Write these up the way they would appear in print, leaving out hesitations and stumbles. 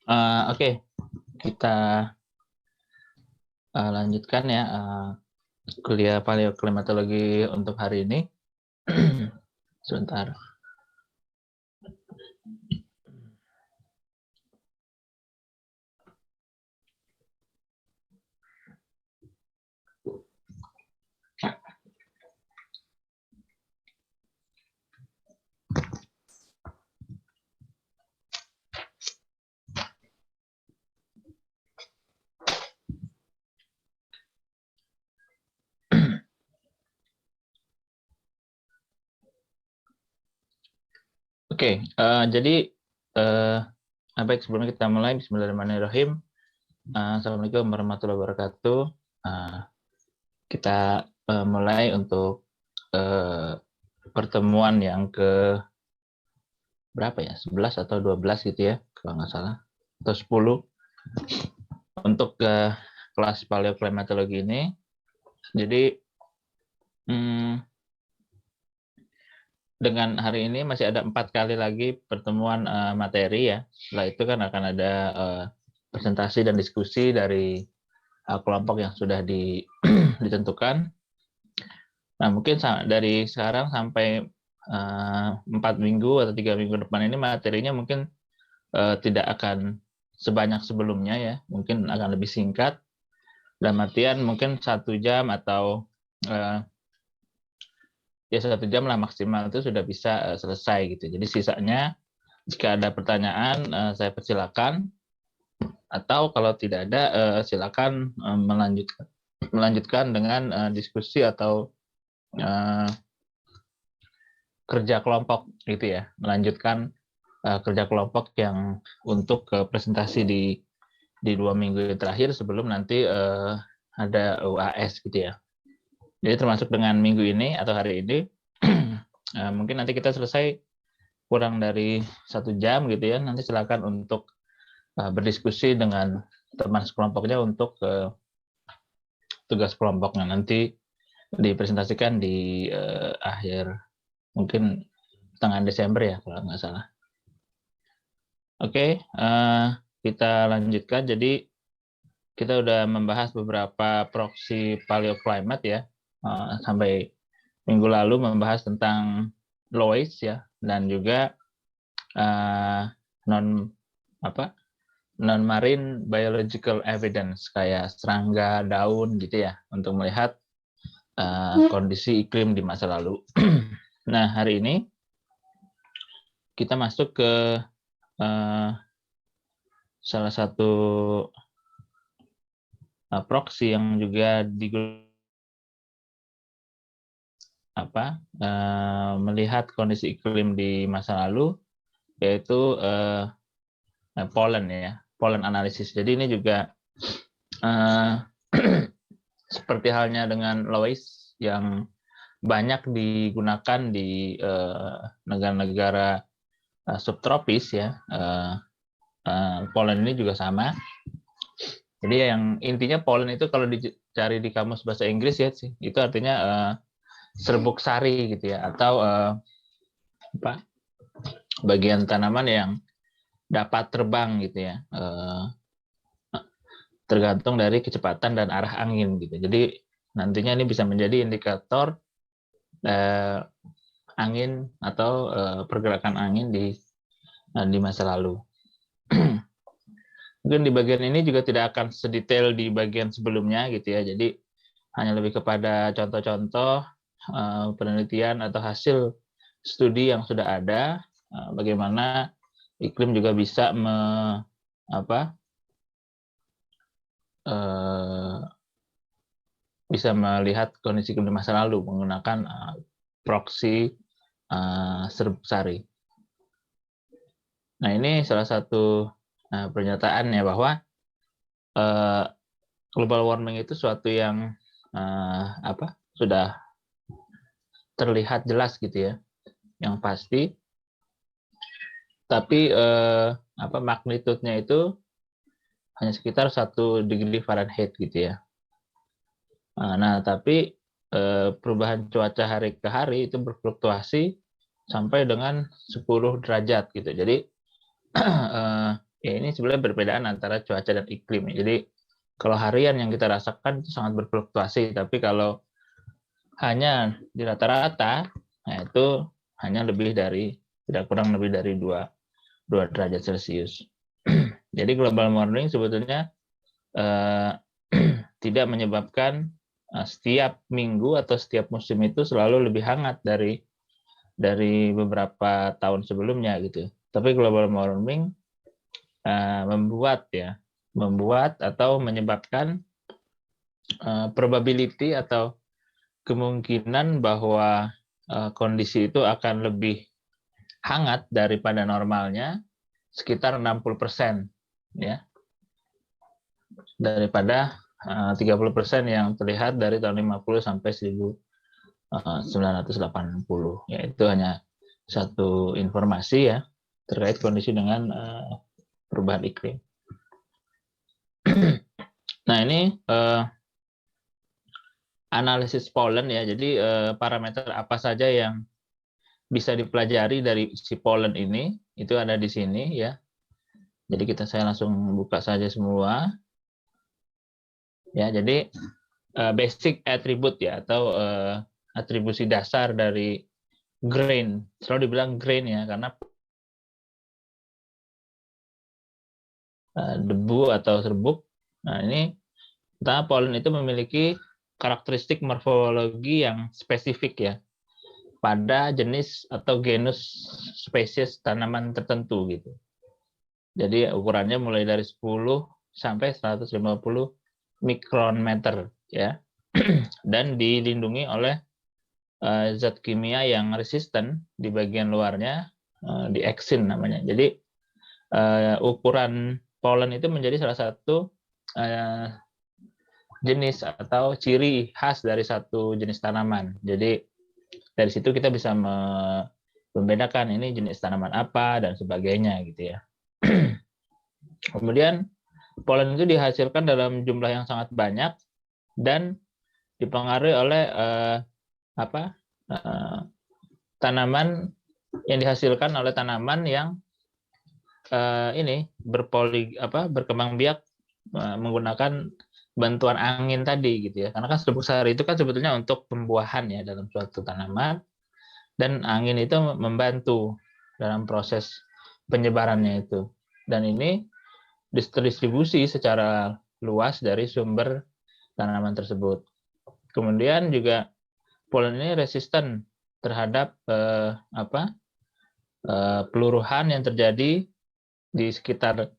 Oke, kita lanjutkan ya kuliah paleoklimatologi untuk hari ini. Sebentar. Oke, jadi baik, sebelum kita mulai, Bismillahirrahmanirrahim. Assalamualaikum warahmatullahi wabarakatuh. Kita mulai untuk pertemuan yang ke berapa ya? 11 atau 12 gitu ya, kalau nggak salah. Atau 10 untuk kelas paleoklimatologi ini. Jadi dengan hari ini masih ada 4 kali lagi pertemuan materi ya. Setelah itu kan akan ada presentasi dan diskusi dari kelompok yang sudah ditentukan. Nah, mungkin dari sekarang sampai 4 minggu atau 3 minggu depan ini materinya mungkin tidak akan sebanyak sebelumnya ya. Mungkin akan lebih singkat. Dalam artian mungkin 1 jam atau ya 1 jam lah maksimal itu sudah bisa selesai gitu. Jadi sisanya jika ada pertanyaan saya persilakan, atau kalau tidak ada silakan melanjutkan dengan diskusi atau kerja kelompok gitu ya, melanjutkan kerja kelompok yang untuk presentasi di 2 minggu terakhir sebelum nanti ada UAS gitu ya. Jadi termasuk dengan minggu ini atau hari ini mungkin nanti kita selesai kurang dari 1 jam gitu ya. Nanti silakan untuk berdiskusi dengan teman sekelompoknya untuk tugas kelompoknya nanti dipresentasikan di akhir mungkin tengah Desember ya kalau nggak salah. Oke, kita lanjutkan. Jadi kita udah membahas beberapa proxy paleoclimate ya, sampai minggu lalu membahas tentang LOIS ya, dan juga non marine biological evidence kayak serangga, daun gitu ya, untuk melihat kondisi iklim di masa lalu. Nah, hari ini kita masuk ke salah satu proxy yang juga melihat kondisi iklim di masa lalu, yaitu pollen ya, pollen analisis. Jadi ini juga seperti halnya dengan LOIS yang banyak digunakan di negara-negara subtropis ya. Pollen ini juga sama. Jadi yang intinya pollen itu kalau dicari di kamus bahasa Inggris ya sih, itu artinya serbuk sari gitu ya, atau bagian tanaman yang dapat terbang gitu ya, tergantung dari kecepatan dan arah angin gitu. Jadi nantinya ini bisa menjadi indikator angin atau pergerakan angin di masa lalu. Mungkin di bagian ini juga tidak akan sedetail di bagian sebelumnya gitu ya. Jadi hanya lebih kepada contoh-contoh penelitian atau hasil studi yang sudah ada, bagaimana iklim juga bisa bisa melihat kondisi iklim di masa lalu menggunakan proxy serbuk sari. Nah, ini salah satu pernyataan ya, bahwa global warming itu suatu yang sudah terlihat jelas gitu ya, yang pasti. Tapi magnitudenya itu hanya sekitar 1 degree Fahrenheit gitu ya. Nah, tapi perubahan cuaca hari ke hari itu berfluktuasi sampai dengan 10 derajat gitu. Jadi ya ini ini sebenarnya perbedaan antara cuaca dan iklim. Jadi kalau harian yang kita rasakan itu sangat berfluktuasi, tapi kalau hanya di rata-rata, nah itu hanya tidak kurang lebih dari 2 derajat Celcius. Jadi global warming sebetulnya tidak menyebabkan setiap minggu atau setiap musim itu selalu lebih hangat dari beberapa tahun sebelumnya gitu. Tapi global warming membuat atau menyebabkan probability atau kemungkinan bahwa kondisi itu akan lebih hangat daripada normalnya sekitar 60%, ya, daripada 30% yang terlihat dari tahun 50 sampai 1980. Ya, itu hanya satu informasi ya terkait kondisi dengan perubahan iklim. Nah, ini analisis pollen ya. Jadi parameter apa saja yang bisa dipelajari dari si pollen ini itu ada di sini ya. Jadi saya langsung buka saja semua. Ya, jadi basic attribute ya atau atribusi dasar dari grain. Selalu dibilang grain ya karena debu atau serbuk. Nah, ini pertama pollen itu memiliki karakteristik morfologi yang spesifik ya pada jenis atau genus spesies tanaman tertentu gitu. Jadi ukurannya mulai dari 10 sampai 150 mikrometer ya. Dan dilindungi oleh zat kimia yang resisten di bagian luarnya, dieksin namanya. Jadi ukuran pollen itu menjadi salah satu jenis atau ciri khas dari satu jenis tanaman. Jadi dari situ kita bisa membedakan ini jenis tanaman apa dan sebagainya gitu ya. Kemudian polen itu dihasilkan dalam jumlah yang sangat banyak dan dipengaruhi oleh tanaman yang dihasilkan oleh tanaman yang berkembang biak menggunakan bantuan angin tadi gitu ya. Karena kan serbuk sari itu kan sebetulnya untuk pembuahan ya dalam suatu tanaman dan angin itu membantu dalam proses penyebarannya itu. Dan ini distribusi secara luas dari sumber tanaman tersebut. Kemudian juga polen ini resisten terhadap peluruhan yang terjadi di sekitar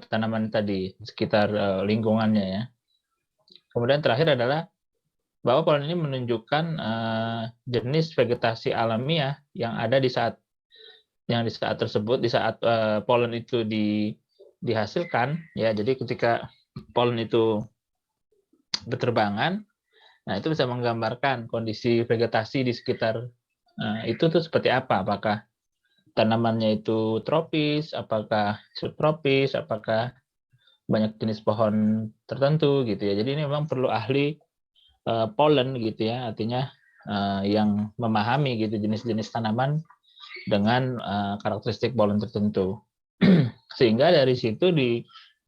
tanaman tadi, sekitar lingkungannya ya. Kemudian terakhir adalah bahwa polen ini menunjukkan jenis vegetasi alamiah yang ada di saat tersebut, di saat polen itu dihasilkan ya. Jadi ketika polen itu berterbangan, nah itu bisa menggambarkan kondisi vegetasi di sekitar itu tuh seperti apa. Apakah tanamannya itu tropis, apakah subtropis, apakah banyak jenis pohon tertentu gitu ya. Jadi ini memang perlu ahli pollen gitu ya, artinya yang memahami gitu jenis-jenis tanaman dengan karakteristik pollen tertentu. Sehingga dari situ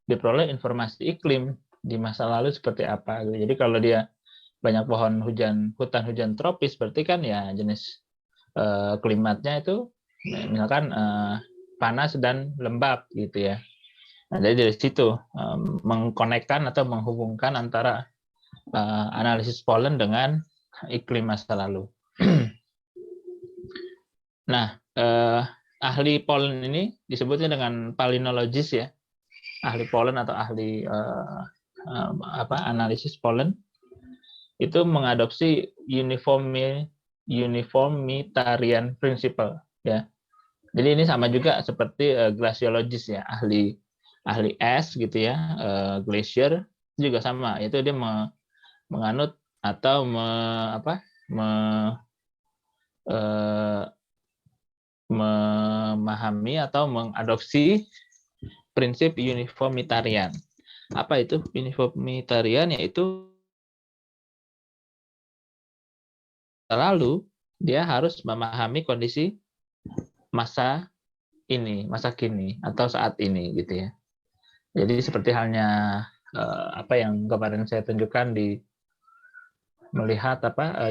diperoleh informasi iklim di masa lalu seperti apa. Jadi kalau dia banyak hutan hujan tropis, berarti kan ya jenis klimatnya itu misalkan panas dan lembab gitu ya. Nah, jadi dari situ mengkonekkan atau menghubungkan antara analisis pollen dengan iklim masa lalu. Nah, ahli pollen ini disebutnya dengan palynologis ya, ahli pollen atau ahli analisis pollen itu mengadopsi uniformitarian principle ya. Jadi ini sama juga seperti glaciologis ya, ahli es gitu ya, glacier juga sama, itu dia menganut atau memahami atau mengadopsi prinsip uniformitarian. Apa itu uniformitarian? Yaitu lalu dia harus memahami kondisi masa ini, masa kini atau saat ini gitu ya. Jadi seperti halnya apa yang kemarin saya tunjukkan di melihat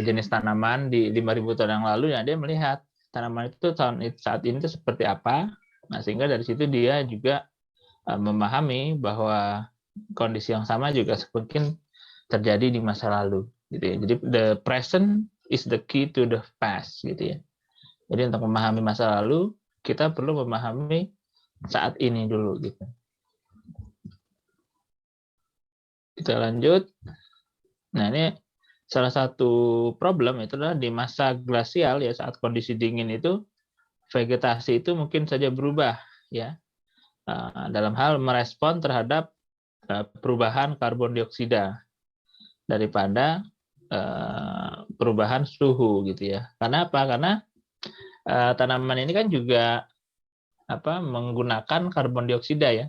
jenis tanaman di 5.000 tahun yang lalu, ya dia melihat tanaman itu saat ini itu seperti apa. Nah, sehingga dari situ dia juga memahami bahwa kondisi yang sama juga mungkin terjadi di masa lalu gitu ya. Jadi the present is the key to the past gitu ya. Jadi untuk memahami masa lalu kita perlu memahami saat ini dulu gitu. Kita lanjut. Nah, ini salah satu problem itu adalah di masa glasial ya, saat kondisi dingin itu vegetasi itu mungkin saja berubah ya, dalam hal merespon terhadap perubahan karbon dioksida daripada perubahan suhu gitu ya. Karena apa? Karena tanaman ini kan juga menggunakan karbon dioksida ya.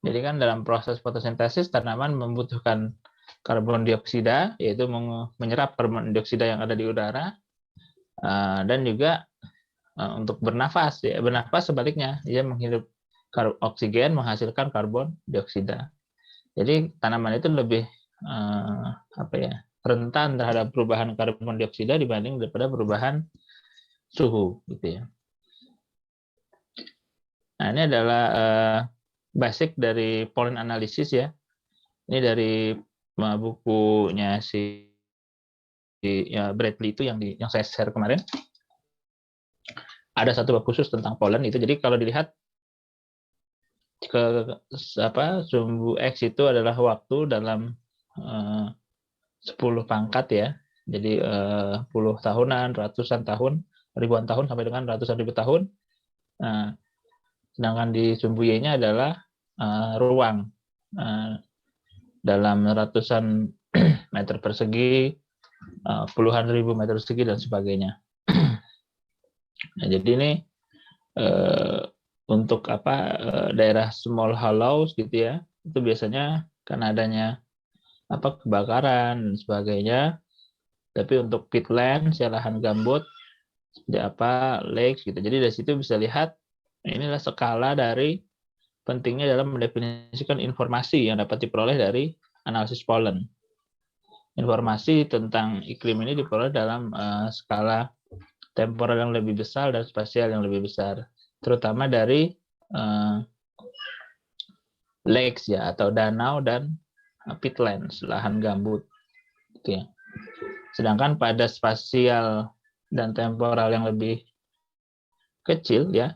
Jadi kan dalam proses fotosintesis tanaman membutuhkan karbon dioksida, yaitu menyerap karbon dioksida yang ada di udara, dan juga untuk bernafas ya. Bernafas sebaliknya, dia menghirup oksigen menghasilkan karbon dioksida. Jadi tanaman itu lebih rentan terhadap perubahan karbon dioksida dibanding daripada perubahan suhu gitu ya. Nah, ini adalah basic dari pollen analysis ya. Ini dari bukunya si Bradley itu yang saya share kemarin. Ada satu bab khusus tentang pollen itu. Jadi kalau dilihat sumbu X itu adalah waktu dalam 10 pangkat ya. Jadi puluh tahunan, ratusan tahun, ribuan tahun sampai dengan ratusan ribu tahun. Nah, sedangkan di sumbu Y-nya adalah ruang dalam ratusan meter persegi, puluhan ribu meter persegi dan sebagainya. Nah, jadi ini untuk daerah small hollows gitu ya, itu biasanya kan adanya kebakaran dan sebagainya. Tapi untuk peatland, lahan gambut, seperti lakes gitu. Jadi dari situ bisa lihat inilah skala dari pentingnya dalam mendefinisikan informasi yang dapat diperoleh dari analisis pollen. Informasi tentang iklim ini diperoleh dalam skala temporal yang lebih besar dan spasial yang lebih besar, terutama dari lakes ya, atau danau dan peatlands, lahan gambut gitu ya. Sedangkan pada spasial dan temporal yang lebih kecil ya,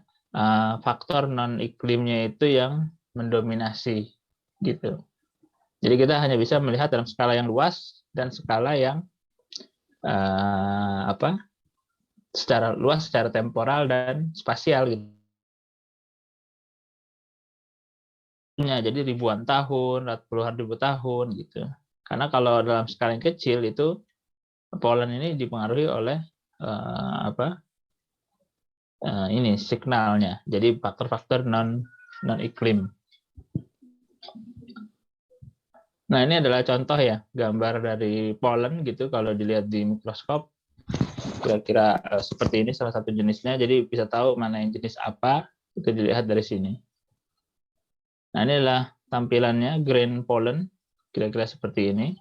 faktor non iklimnya itu yang mendominasi gitu. Jadi kita hanya bisa melihat dalam skala yang luas dan skala yang secara luas, secara temporal dan spasial gitu. Jadi ribuan tahun, puluhan ribu tahun gitu. Karena kalau dalam skala yang kecil itu pollen ini dipengaruhi oleh ini signalnya. Jadi faktor-faktor non iklim. Nah, ini adalah contoh ya, gambar dari pollen gitu kalau dilihat di mikroskop. Kira-kira seperti ini salah satu jenisnya. Jadi bisa tahu mana yang jenis apa, itu dilihat dari sini. Nah, ini adalah tampilannya grain pollen, kira-kira seperti ini.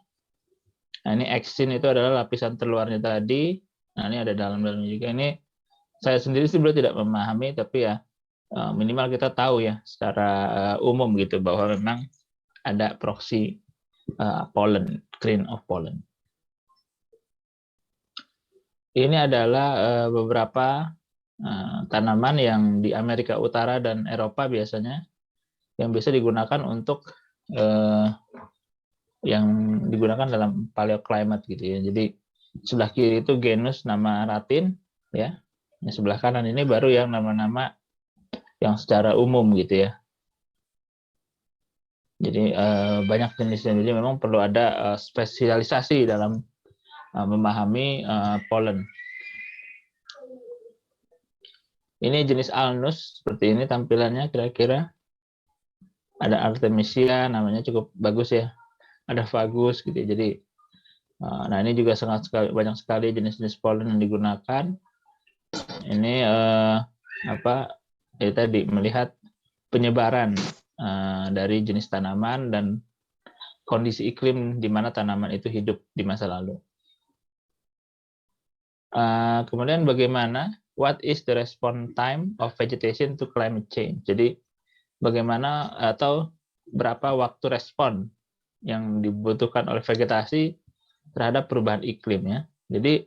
Nah, ini exin itu adalah lapisan terluarnya tadi. Nah, ini ada dalam-dalamnya juga. Ini saya sendiri sih belum tidak memahami, tapi ya minimal kita tahu ya secara umum gitu bahwa memang ada proksi pollen, grain of pollen. Ini adalah beberapa tanaman yang di Amerika Utara dan Eropa biasanya yang bisa digunakan untuk yang digunakan dalam paleoclimate gitu ya. Jadi sebelah kiri itu genus nama Ratin ya. Yang sebelah kanan ini baru yang nama-nama yang secara umum gitu ya. Jadi banyak jenisnya, jadi memang perlu ada spesialisasi dalam memahami pollen. Ini jenis Alnus, seperti ini tampilannya kira-kira. Ada Artemisia, namanya cukup bagus ya. Ada Fagus gitu ya. Jadi, nah ini juga banyak sekali jenis-jenis pollen yang digunakan. Ini tadi melihat penyebaran dari jenis tanaman dan kondisi iklim di mana tanaman itu hidup di masa lalu. Kemudian bagaimana what is the response time of vegetation to climate change? Jadi bagaimana atau berapa waktu respon yang dibutuhkan oleh vegetasi terhadap perubahan iklim ya. Jadi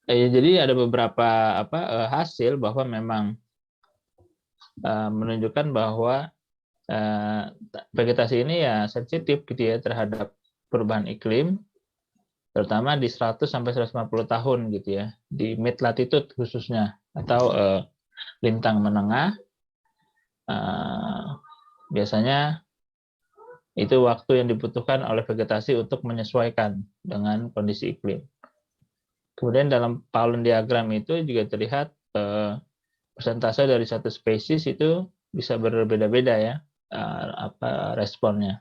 jadi ada beberapa hasil bahwa memang menunjukkan bahwa vegetasi ini ya sensitif gitu ya terhadap perubahan iklim, terutama di 100 sampai 150 tahun gitu ya, di mid latitude khususnya atau lintang menengah. Biasanya itu waktu yang dibutuhkan oleh vegetasi untuk menyesuaikan dengan kondisi iklim. Kemudian dalam pollen diagram itu juga terlihat persentase dari satu spesies itu bisa berbeda-beda ya responnya.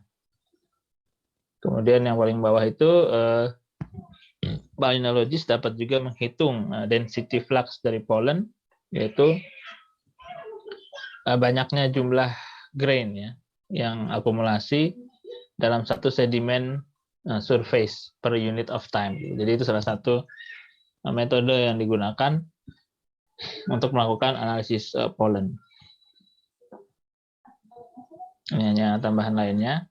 Kemudian yang paling bawah itu palynologis dapat juga menghitung density flux dari pollen, yaitu banyaknya jumlah grain ya yang akumulasi dalam satu sedimen surface per unit of time. Jadi itu salah satu metode yang digunakan untuk melakukan analisis pollen. Ini hanya tambahan lainnya.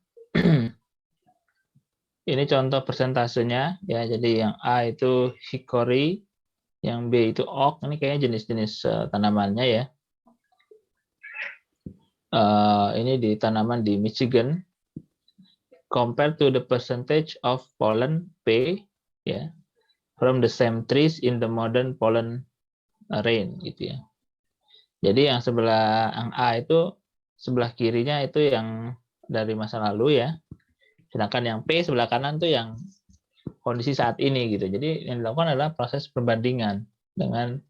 Ini contoh persentasenya ya. Jadi yang A itu hickory, yang B itu oak. Ini kayaknya jenis-jenis tanamannya ya. Ini di tanaman di Michigan. Compared to the percentage of pollen P ya from the same trees in the modern pollen rain gitu ya. Jadi yang sebelah yang A itu sebelah kirinya itu yang dari masa lalu ya. Sedangkan yang P sebelah kanan tuh yang kondisi saat ini gitu. Jadi yang dilakukan adalah proses perbandingan dengan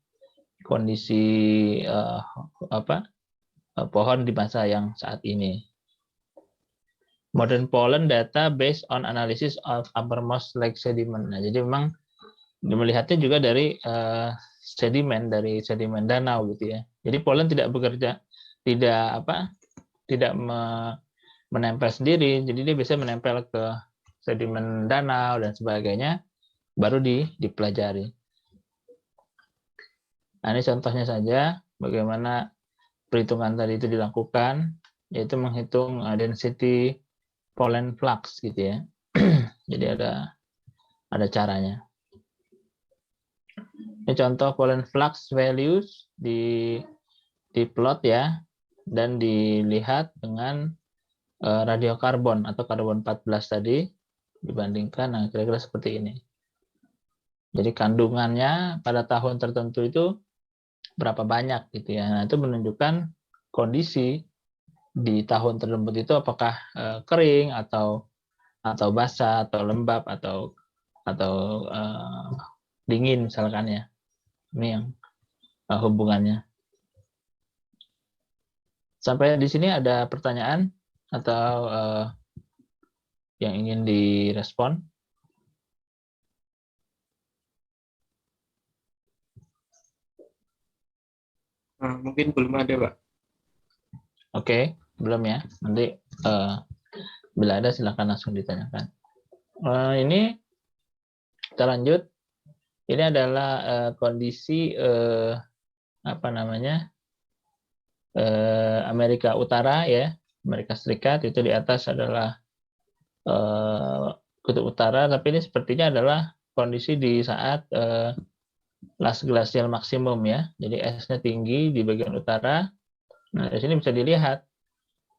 kondisi pohon di masa yang saat ini. Modern pollen data based on analysis of uppermost lake sediment. Nah, jadi memang melihatnya juga dari sedimen danau gitu ya. Jadi pollen tidak bekerja tidak menempel sendiri, jadi dia bisa menempel ke sedimen danau dan sebagainya, baru dipelajari. Nah, ini contohnya saja bagaimana perhitungan tadi itu dilakukan, yaitu menghitung density pollen flux gitu ya. Jadi ada caranya. Ini contoh pollen flux values di plot ya, dan dilihat dengan radiokarbon atau karbon 14 tadi dibandingkan kira-kira seperti ini. Jadi kandungannya pada tahun tertentu itu berapa banyak gitu ya. Nah, itu menunjukkan kondisi di tahun tertentu itu apakah kering atau basah atau lembab atau dingin misalkan ya. Ini yang hubungannya. Sampai di sini ada pertanyaan atau yang ingin direspon? Mungkin belum ada, Pak. Oke, belum ya. Nanti bila ada silakan langsung ditanyakan. Ini kita lanjut. Ini adalah kondisi Amerika Utara ya, Amerika Serikat. Itu di atas adalah kutub utara, tapi ini sepertinya adalah kondisi di saat last glacial maksimum ya. Jadi esnya tinggi di bagian utara. Nah, di sini bisa dilihat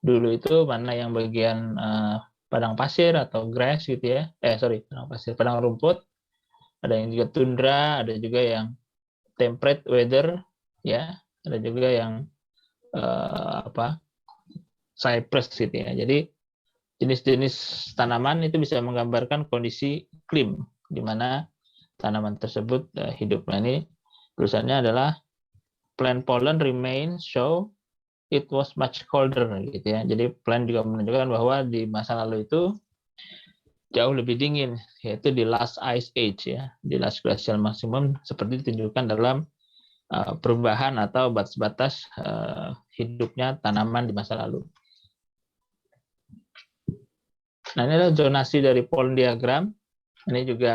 dulu itu mana yang bagian padang pasir atau grass gitu ya. Padang rumput. Ada yang juga tundra, ada juga yang temperate weather ya. Ada juga yang cypress gitu ya. Jadi jenis-jenis tanaman itu bisa menggambarkan kondisi iklim di mana tanaman tersebut hidup. Nah, ini tulisannya adalah plant pollen remains show it was much colder gitu ya. Jadi plant juga menunjukkan bahwa di masa lalu itu jauh lebih dingin, yaitu di last ice age ya, di last glacial maximum seperti ditunjukkan dalam perubahan atau batas-batas hidupnya tanaman di masa lalu. Nah, ini adalah zonasi dari pollen diagram. Ini juga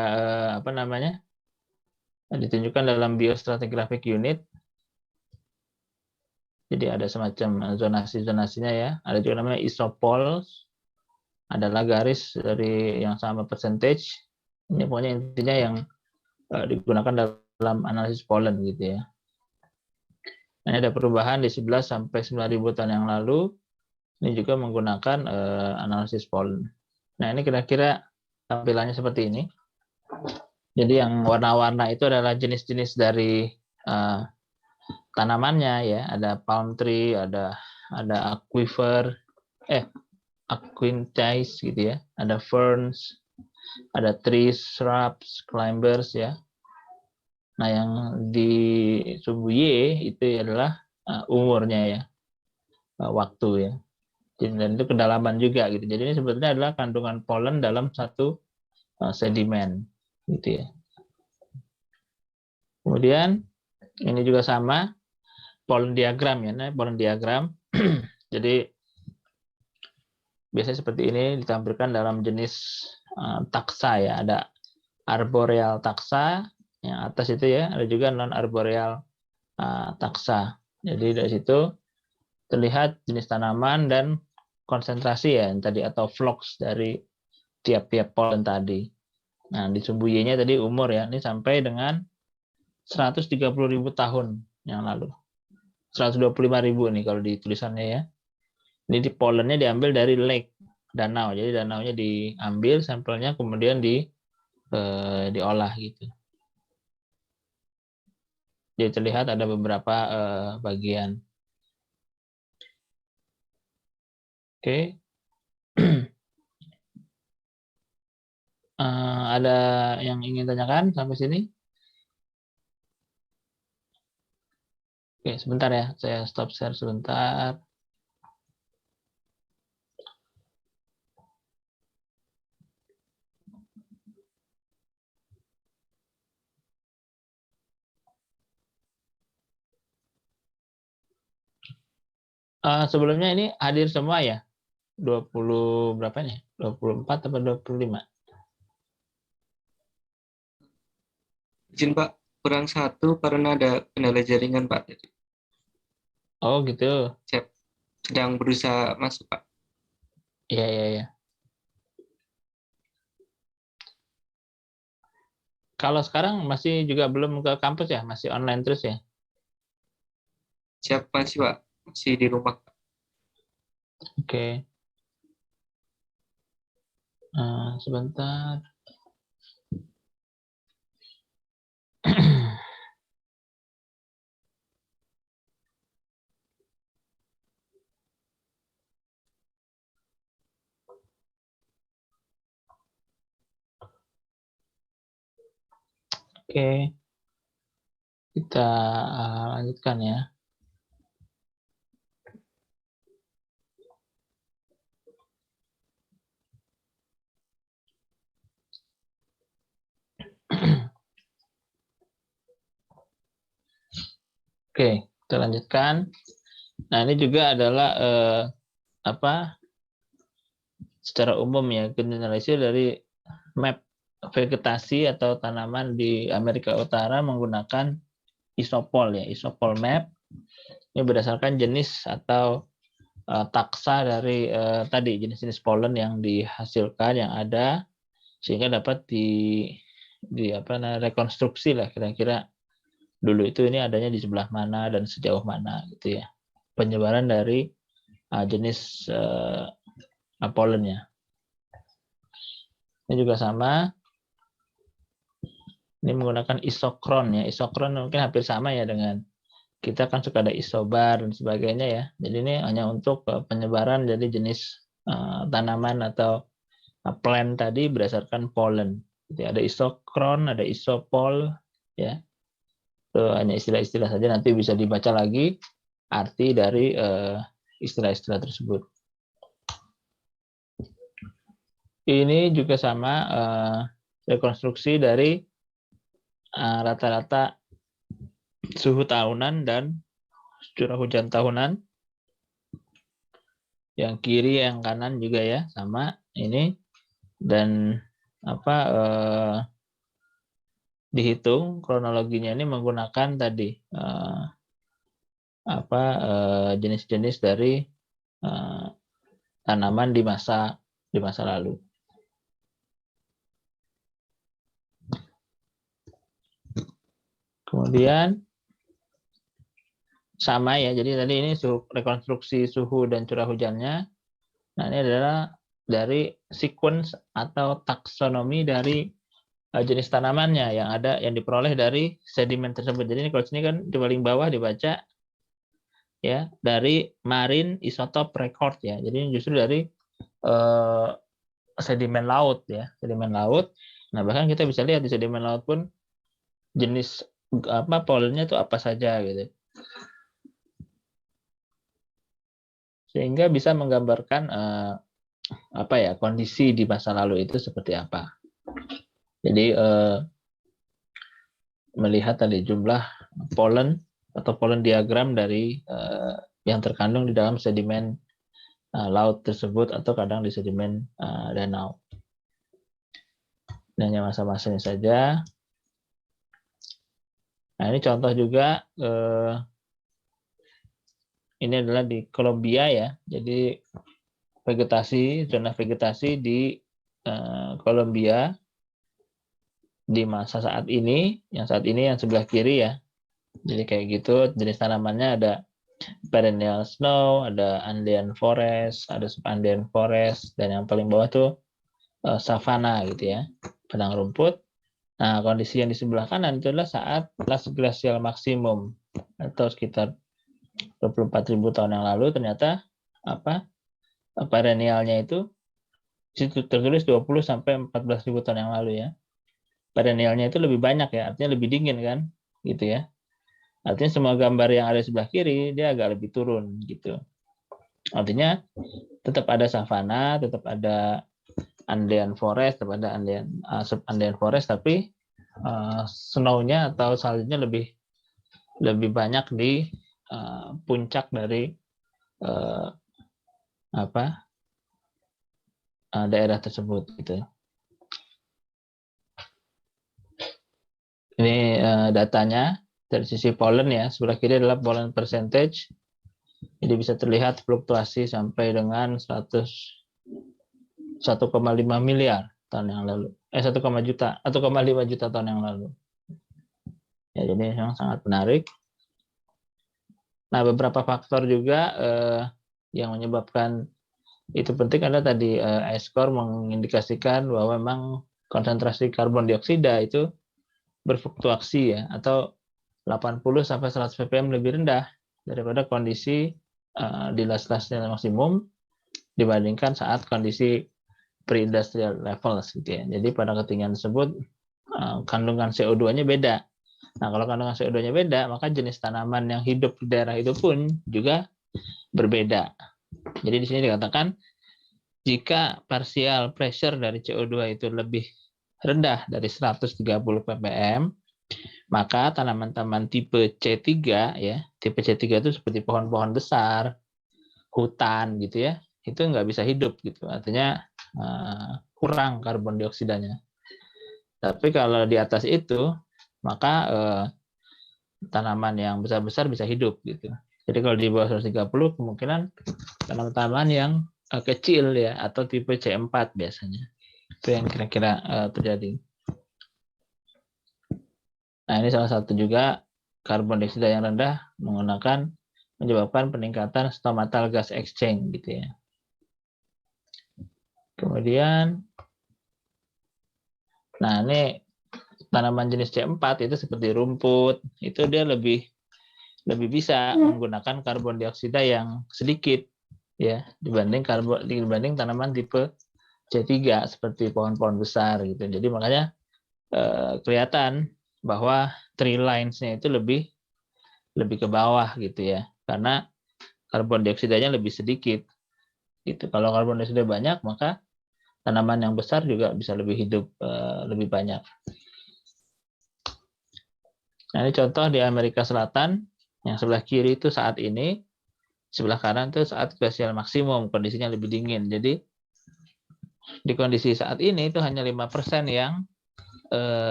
ditunjukkan dalam biostratigraphic unit. Jadi ada semacam zonasi-zonasinya ya. Ada juga namanya isopols. Adalah garis dari yang sama percentage. Ini pokoknya intinya yang digunakan dalam analisis pollen gitu ya. Nah, ini ada perubahan di 11 sampai 9.000 tahun yang lalu. Ini juga menggunakan analisis pollen. Nah, ini kira-kira tampilannya seperti ini. Jadi yang warna-warna itu adalah jenis-jenis dari tanamannya ya. Ada palm tree, ada aquifer, aquintice gitu ya. Ada ferns, ada trees, shrubs, climbers ya. Nah, yang di sumbu Y itu adalah umurnya ya, waktu ya. Dan itu kedalaman juga gitu. Jadi ini sebetulnya adalah kandungan pollen dalam satu sedimen gitu ya. Kemudian ini juga sama pollen diagram ya, nah, pollen diagram. Jadi biasanya seperti ini ditampilkan dalam jenis taksa ya. Ada arboreal taksa yang atas itu ya, ada juga non arboreal taksa. Jadi dari situ terlihat jenis tanaman dan konsentrasi ya tadi atau flux dari tiap-tiap pollen tadi. Nah, di sumbu Y-nya tadi umur ya, ini sampai dengan 130.000 tahun yang lalu. 125.000 nih kalau di tulisannya ya. Ini di pollennya diambil dari lake, danau. Jadi danaunya diambil sampelnya kemudian diolah gitu. Jadi terlihat ada beberapa bagian. Oke. Ada yang ingin tanyakan sampai sini? Oke, sebentar ya. Saya stop share sebentar. Sebelumnya ini hadir semua ya? 20 berapa nih? 24 atau 25? Izin Pak, kurang satu karena ada kendala jaringan Pak. Oh gitu. Saya sedang berusaha masuk Pak. Iya, iya, iya. Kalau sekarang masih juga belum ke kampus ya? Masih online terus ya? Siap masih Pak, masih di rumah. Oke. Sebentar. Oke. Kita lanjutkan ya. Oke, kita lanjutkan. Nah, ini juga adalah secara umum ya, generalisir dari map vegetasi atau tanaman di Amerika Utara menggunakan isopol ya, isopol map. Ini berdasarkan jenis atau taksa dari tadi jenis-jenis pollen yang dihasilkan yang ada sehingga dapat rekonstruksi lah kira-kira dulu itu ini adanya di sebelah mana dan sejauh mana gitu ya penyebaran dari jenis pollennya. Ini juga sama. Ini menggunakan isokron ya. Isokron mungkin hampir sama ya dengan kita kan suka ada isobar dan sebagainya ya. Jadi ini hanya untuk penyebaran jadi jenis tanaman atau plant tadi berdasarkan pollen. Jadi ada isokron, ada isopol ya. Itu hanya istilah-istilah saja, nanti bisa dibaca lagi arti dari istilah-istilah tersebut. Ini juga sama rekonstruksi dari rata-rata suhu tahunan dan curah hujan tahunan. Yang kiri, yang kanan juga ya, sama ini. Dan dihitung kronologinya ini menggunakan tadi jenis-jenis dari tanaman di masa lalu. Kemudian sama ya, jadi tadi ini rekonstruksi suhu dan curah hujannya. Nah, ini adalah dari sequence atau taksonomi dari jenis tanamannya yang diperoleh dari sedimen tersebut. Jadi ini kalau sini kan di paling bawah dibaca ya dari marine isotope record ya. Jadi justru dari sedimen laut ya, sedimen laut. Nah, bahkan kita bisa lihat di sedimen laut pun jenis pollennya itu apa saja gitu. Sehingga bisa menggambarkan kondisi di masa lalu itu seperti apa. Jadi melihat tadi jumlah pollen atau pollen diagram dari yang terkandung di dalam sedimen laut tersebut atau kadang di sedimen danau. Ini hanya masa-masanya saja. Nah, ini contoh juga ini adalah di Kolombia ya. Jadi zona vegetasi di Kolombia di masa saat ini yang sebelah kiri ya. Jadi kayak gitu, jenis tanamannya ada perennial snow, ada Andean forest, ada subandean forest, dan yang paling bawah tuh savana gitu ya, padang rumput. Nah, kondisi yang di sebelah kanan itu adalah saat last glacial maksimum atau sekitar 24.000 tahun yang lalu. Ternyata perennialnya itu situ tertulis 20 sampai 14.000 tahun yang lalu ya. Perennialnya itu lebih banyak ya, artinya lebih dingin kan, gitu ya. Artinya semua gambar yang ada di sebelah kiri dia agak lebih turun gitu. Artinya tetap ada savana, tetap ada Andean forest, tetap ada Andean forest, tapi snow-nya atau saljunya lebih banyak di puncak dari daerah tersebut gitu. Ini datanya dari sisi pollen ya, sebelah kiri adalah pollen percentage. Jadi bisa terlihat fluktuasi sampai dengan 1,5 miliar tahun yang lalu. 1,5 juta tahun yang lalu. Ya, jadi memang sangat menarik. Nah, beberapa faktor juga yang menyebabkan itu penting adalah tadi ice core mengindikasikan bahwa memang konsentrasi karbon dioksida itu berfluktuasi ya, atau 80 sampai 100 ppm lebih rendah daripada kondisi di last glacial maksimum dibandingkan saat kondisi pre-industrial levels gitu ya. Jadi pada ketinggian tersebut kandungan CO2-nya beda. Nah, kalau kandungan CO2-nya beda, maka jenis tanaman yang hidup di daerah itu pun juga berbeda. Jadi di sini dikatakan jika partial pressure dari CO2 itu lebih rendah dari 130 ppm, maka tanaman-tanaman tipe C3 ya, tipe C3 itu seperti pohon-pohon besar, hutan gitu ya, itu nggak bisa hidup gitu. Artinya kurang karbon dioksidanya. Tapi kalau di atas itu, maka tanaman yang besar-besar bisa hidup gitu. Jadi kalau di bawah 130 kemungkinan tanaman-tanaman yang kecil ya, atau tipe C4 biasanya. Itu yang kira-kira terjadi. Nah, ini salah satu juga karbon dioksida yang rendah menyebabkan peningkatan stomatal gas exchange gitu ya. Kemudian, nah ini tanaman jenis C4 itu seperti rumput, itu dia lebih bisa menggunakan karbon dioksida yang sedikit ya dibanding tanaman tipe C3 seperti pohon-pohon besar gitu. Jadi makanya kelihatan bahwa tree lines-nya itu lebih ke bawah gitu ya, karena karbon dioksidanya lebih sedikit gitu. Kalau karbon dioksida banyak, maka tanaman yang besar juga bisa lebih hidup lebih banyak. Nah, ini contoh di Amerika Selatan, yang sebelah kiri itu saat ini, sebelah kanan itu saat glasial maksimum, kondisinya lebih dingin. Jadi di kondisi saat ini itu hanya 5% yang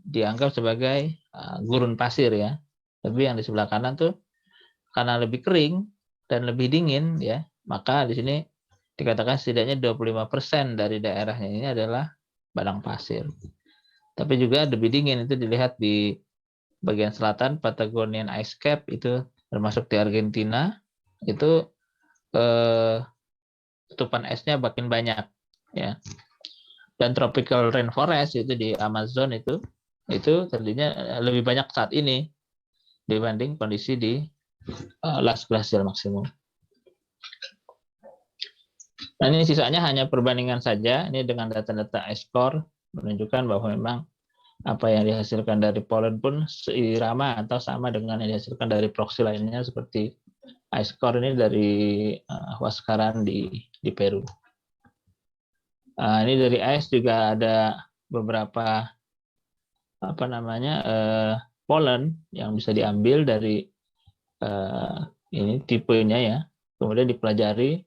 dianggap sebagai gurun pasir ya. Tapi yang di sebelah kanan tuh karena lebih kering dan lebih dingin ya, maka di sini dikatakan setidaknya 25% dari daerahnya ini adalah padang pasir. Tapi juga lebih dingin itu dilihat di bagian selatan Patagonian Ice Cap itu termasuk di Argentina itu tutupan esnya makin banyak ya. Dan tropical rainforest itu di Amazon itu tadinya lebih banyak saat ini dibanding kondisi di last glacial maksimum. Nah, ini sisanya hanya perbandingan saja. Ini dengan data-data ice core menunjukkan bahwa memang apa yang dihasilkan dari pollen pun seirama atau sama dengan yang dihasilkan dari proxy lainnya seperti ice core ini dari Huascaran di Peru. Ini dari ice juga ada beberapa pollen yang bisa diambil dari ini tipenya ya, kemudian dipelajari.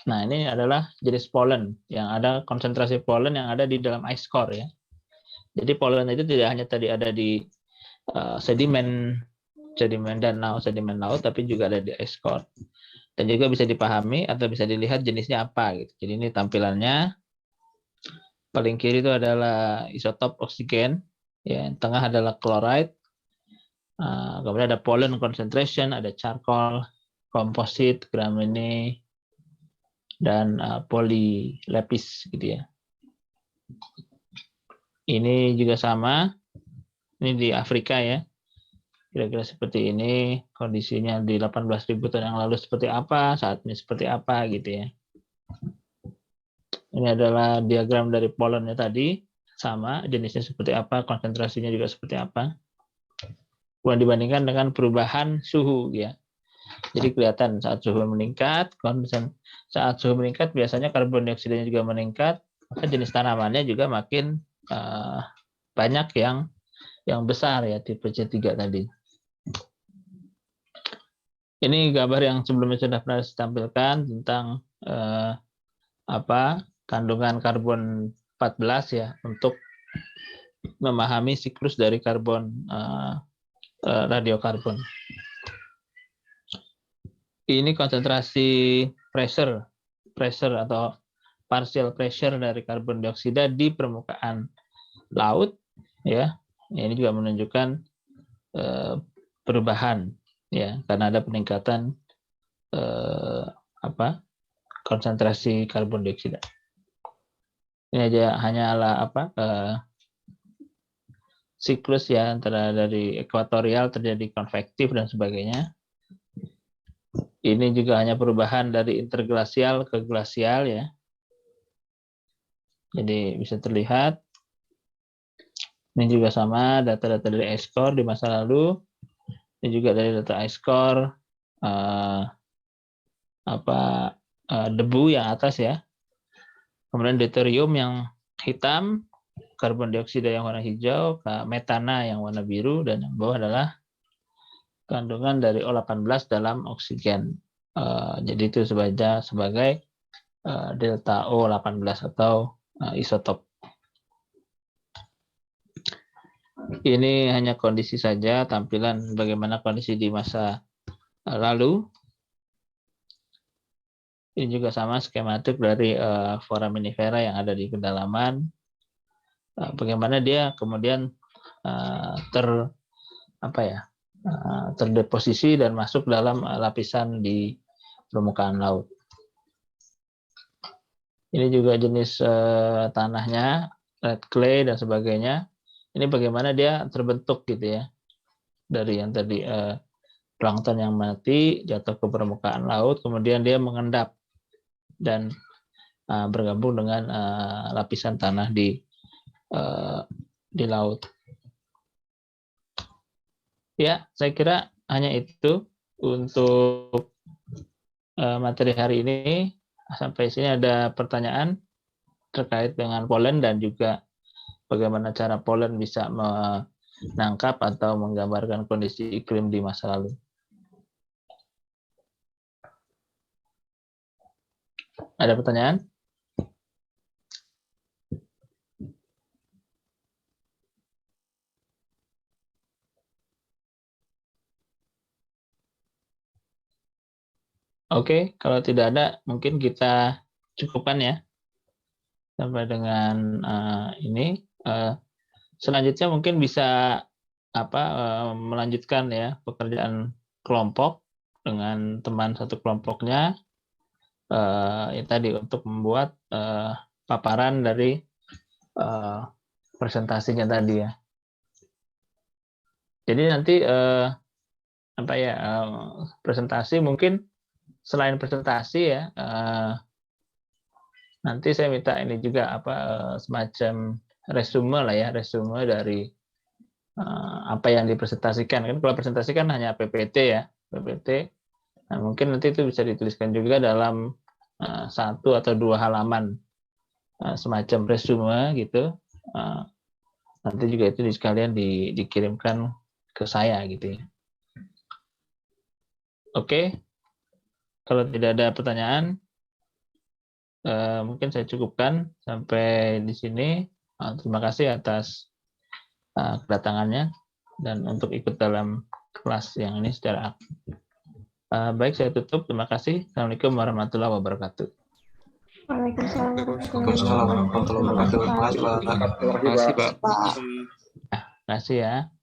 Nah, ini adalah jenis pollen yang ada konsentrasi pollen yang ada di dalam ice core ya. Jadi pollen itu tidak hanya tadi ada di sedimen danau, sedimen laut, tapi juga ada di ice core. Dan juga bisa dipahami atau bisa dilihat jenisnya apa gitu. Jadi ini tampilannya. Paling kiri itu adalah isotop oksigen, ya, yang tengah adalah chloride. Kemudian ada pollen concentration, ada charcoal, composite, gramine, dan polylepis gitu ya. Ini juga sama, ini di Afrika ya. Kira-kira seperti ini, kondisinya di 18.000 tahun yang lalu seperti apa, saat ini seperti apa gitu ya. Ini adalah diagram dari pollennya tadi, sama, jenisnya seperti apa, konsentrasinya juga seperti apa. Kemudian dibandingkan dengan perubahan suhu ya. Jadi kelihatan saat suhu meningkat, saat suhu meningkat biasanya karbon dioksidanya juga meningkat, maka jenis tanamannya juga makin banyak yang besar ya, tipe C3 tadi. Ini gambar yang sebelumnya sudah pernah ditampilkan tentang kandungan karbon 14 ya, untuk memahami siklus dari karbon radiokarbon. Ini konsentrasi pressure atau partial pressure dari karbon dioksida di permukaan laut ya. Ini juga menunjukkan perubahan ya, karena ada peningkatan konsentrasi karbon dioksida. Ini aja hanyalah siklus ya, antara dari ekuatorial terjadi konvektif dan sebagainya. Ini juga hanya perubahan dari interglasial ke glasial ya. Jadi bisa terlihat. Ini juga sama data-data dari ice core di masa lalu. Ini juga dari data ice core debu yang atas ya. Kemudian deuterium yang hitam, karbon dioksida yang warna hijau, metana yang warna biru, dan yang bawah adalah kandungan dari O18 dalam oksigen. Jadi itu sebagai delta O18 atau isotop. Ini hanya kondisi saja, tampilan bagaimana kondisi di masa lalu. Ini juga sama skematik dari foraminifera yang ada di kedalaman. Bagaimana dia kemudian terdeposisi dan masuk dalam lapisan di permukaan laut. Ini juga jenis tanahnya, red clay dan sebagainya. Ini bagaimana dia terbentuk gitu ya. Dari yang tadi plankton yang mati jatuh ke permukaan laut, kemudian dia mengendap dan bergabung dengan lapisan tanah di laut. Ya, saya kira hanya itu untuk materi hari ini. Sampai sini ada pertanyaan terkait dengan polen dan juga bagaimana cara Poland bisa menangkap atau menggambarkan kondisi iklim di masa lalu. Ada pertanyaan? Oke, kalau tidak ada, mungkin kita cukupkan ya sampai dengan ini. Selanjutnya mungkin bisa melanjutkan ya pekerjaan kelompok dengan teman satu kelompoknya. Tadi untuk membuat paparan dari presentasinya tadi ya. Jadi nanti presentasi mungkin selain presentasi ya, nanti saya minta ini juga semacam resume lah ya, resume dari apa yang dipresentasikan. Kan kalau presentasi kan hanya PPT ya, PPT. Nah, mungkin nanti itu bisa dituliskan juga dalam 1 atau 2 halaman, semacam resume gitu. Nanti juga itu sekalian dikirimkan ke saya gitu ya. Oke, kalau tidak ada pertanyaan, mungkin saya cukupkan sampai di sini. Terima kasih atas kedatangannya dan untuk ikut dalam kelas yang ini secara aktif. Baik, saya tutup. Terima kasih. Assalamualaikum warahmatullahi wabarakatuh. Waalaikumsalam Waalaikumsalam warahmatullahi wabarakatuh. Terima kasih, Pak. Terima kasih ya.